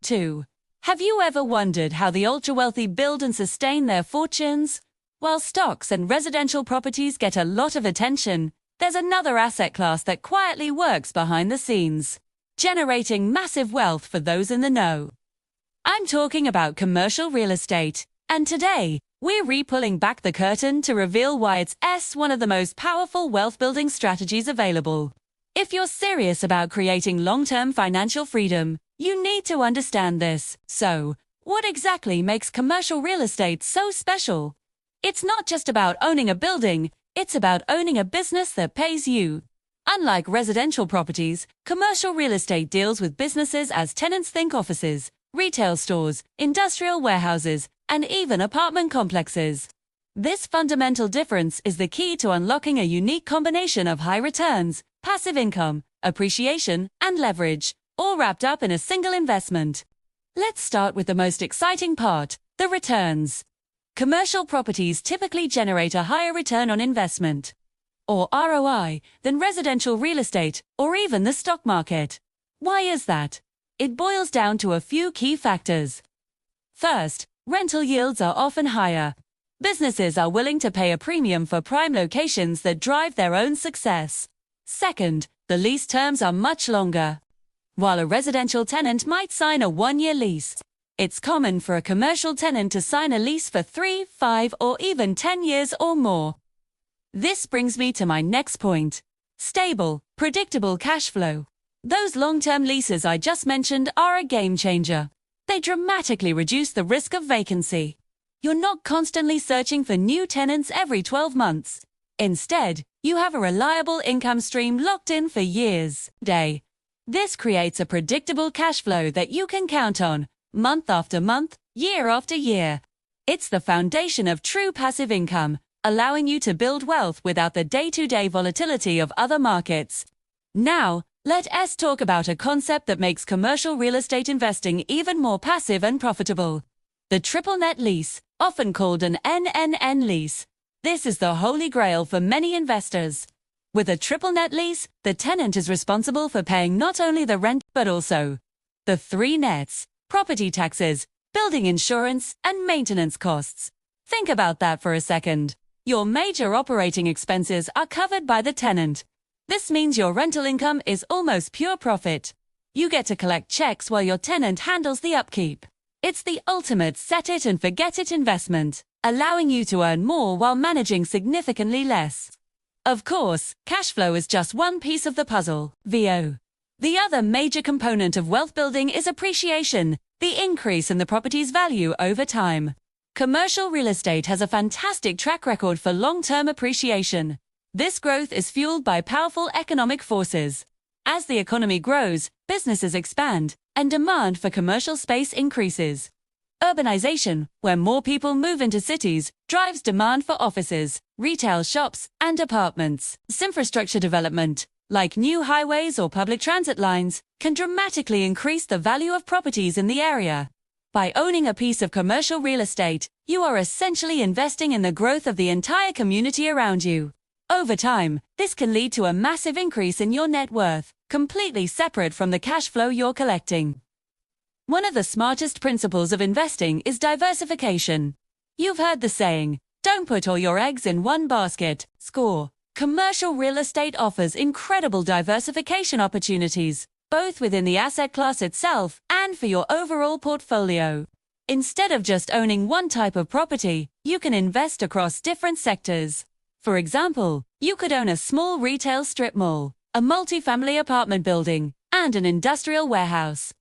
2. Have you ever wondered how the ultra-wealthy build and sustain their fortunes? While stocks and residential properties get a lot of attention, there's another asset class that quietly works behind the scenes, generating massive wealth for those in the know. I'm talking about commercial real estate, and today, we're pulling back the curtain to reveal why it's one of the most powerful wealth-building strategies available. If you're serious about creating long-term financial freedom, you need to understand this. So, what exactly makes commercial real estate so special? It's not just about owning a building, it's about owning a business that pays you. Unlike residential properties, commercial real estate deals with businesses as tenants. Think offices, retail stores, industrial warehouses, and even apartment complexes. This fundamental difference is the key to unlocking a unique combination of high returns, passive income, appreciation, and leverage, all wrapped up in a single investment. Let's start with the most exciting part, the returns. Commercial properties typically generate a higher return on investment, or ROI, than residential real estate, or even the stock market. Why is that? It boils down to a few key factors. First, rental yields are often higher. Businesses are willing to pay a premium for prime locations that drive their own success. Second, the lease terms are much longer. While a residential tenant might sign a one-year lease, it's common for a commercial tenant to sign a lease for 3, 5, or even 10 years or more. This brings me to my next point. Stable, predictable cash flow. Those long-term leases I just mentioned are a game changer. They dramatically reduce the risk of vacancy. You're not constantly searching for new tenants every 12 months. Instead, you have a reliable income stream locked in for years. This creates a predictable cash flow that you can count on, month after month, year after year. It's the foundation of true passive income, allowing you to build wealth without the day-to-day volatility of other markets. Now, let's talk about a concept that makes commercial real estate investing even more passive and profitable. The triple net lease, often called an NNN lease. This is the holy grail for many investors. With a triple net lease, the tenant is responsible for paying not only the rent, but also the three nets: property taxes, building insurance, and maintenance costs. Think about that for a second. Your major operating expenses are covered by the tenant. This means your rental income is almost pure profit. You get to collect checks while your tenant handles the upkeep. It's the ultimate set-it-and-forget-it investment, allowing you to earn more while managing significantly less. Of course, cash flow is just one piece of the puzzle, VO. The other major component of wealth building is appreciation, the increase in the property's value over time. Commercial real estate has a fantastic track record for long-term appreciation. This growth is fueled by powerful economic forces. As the economy grows, businesses expand, and demand for commercial space increases. Urbanization, where more people move into cities, drives demand for offices, retail shops, and apartments. Infrastructure development, like new highways or public transit lines, can dramatically increase the value of properties in the area. By owning a piece of commercial real estate, you are essentially investing in the growth of the entire community around you. Over time, this can lead to a massive increase in your net worth, completely separate from the cash flow you're collecting. One of the smartest principles of investing is diversification. You've heard the saying, don't put all your eggs in one basket. Commercial real estate offers incredible diversification opportunities, both within the asset class itself and for your overall portfolio. Instead of just owning one type of property, you can invest across different sectors. For example, you could own a small retail strip mall, a multifamily apartment building, and an industrial warehouse.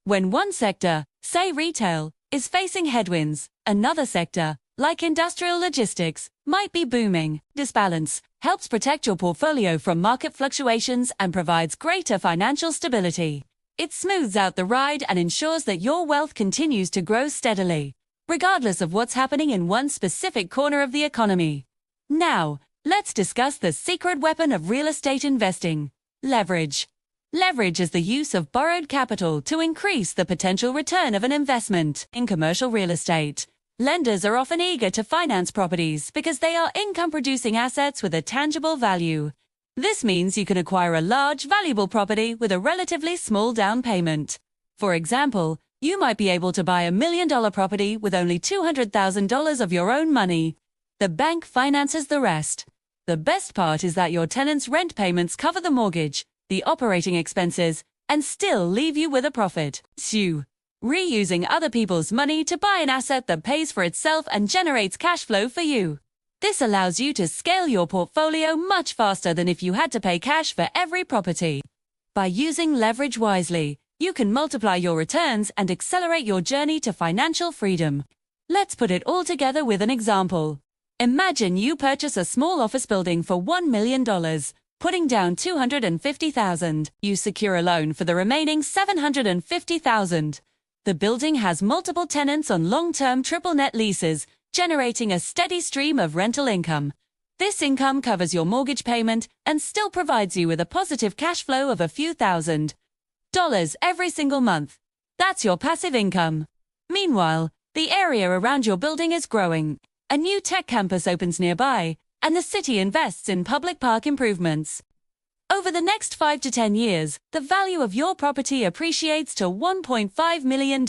When one sector, say retail, is facing headwinds, another sector, like industrial logistics, might be booming. This balance helps protect your portfolio from market fluctuations and provides greater financial stability. It smooths out the ride and ensures that your wealth continues to grow steadily, regardless of what's happening in one specific corner of the economy. Now, let's discuss the secret weapon of real estate investing: leverage. Leverage is the use of borrowed capital to increase the potential return of an investment. In commercial real estate, lenders are often eager to finance properties because they are income-producing assets with a tangible value. This means you can acquire a large, valuable property with a relatively small down payment. For example, You might be able to buy $1 million property with only $200,000 of your own money. The bank finances the rest. The best part is that your tenants' rent payments cover the mortgage, the operating expenses, and still leave you with a profit. 2. Reusing other people's money to buy an asset that pays for itself and generates cash flow for you. This allows you to scale your portfolio much faster than if you had to pay cash for every property. By using leverage wisely, you can multiply your returns and accelerate your journey to financial freedom. Let's put it all together with an example. Imagine you purchase a small office building for $1 million, putting down $250,000. You secure a loan for the remaining $750,000. The building has multiple tenants on long-term triple net leases, generating a steady stream of rental income. This income covers your mortgage payment and still provides you with a positive cash flow of a few $1,000 every single month. That's your passive income. Meanwhile, the area around your building is growing. A new tech campus opens nearby, and the city invests in public park improvements. Over the next 5 to 10 years, the value of your property appreciates to $1.5 million.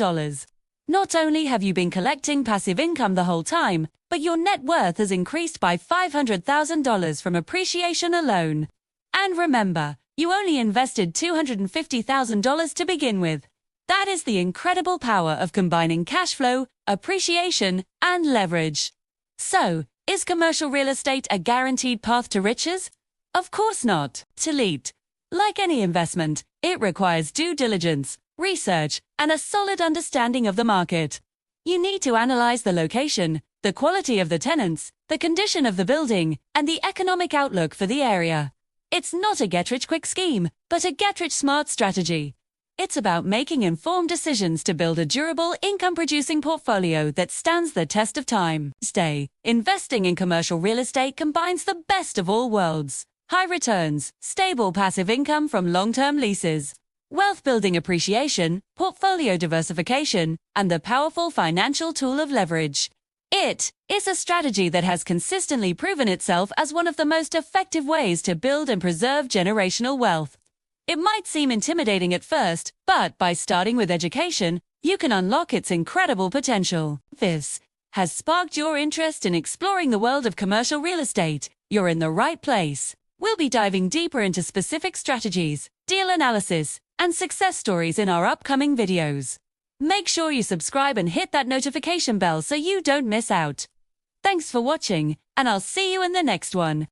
Not only have you been collecting passive income the whole time, but your net worth has increased by $500,000 from appreciation alone. And remember, you only invested $250,000 to begin with. That is the incredible power of combining cash flow, appreciation, and leverage. So, is commercial real estate a guaranteed path to riches? Of course not. Like any investment, it requires due diligence, research, and a solid understanding of the market. You need to analyze the location, the quality of the tenants, the condition of the building, and the economic outlook for the area. It's not a get-rich-quick scheme, but a get-rich-smart strategy. It's about making informed decisions to build a durable, income-producing portfolio that stands the test of time. Investing in commercial real estate combines the best of all worlds. High returns, stable passive income from long-term leases, wealth-building appreciation, portfolio diversification, and the powerful financial tool of leverage. It is a strategy that has consistently proven itself as one of the most effective ways to build and preserve generational wealth. It might seem intimidating at first, but by starting with education, you can unlock its incredible potential. This has sparked your interest in exploring the world of commercial real estate. You're in the right place. We'll be diving deeper into specific strategies, deal analysis, and success stories in our upcoming videos. Make sure you subscribe and hit that notification bell so you don't miss out. Thanks for watching, and I'll see you in the next one.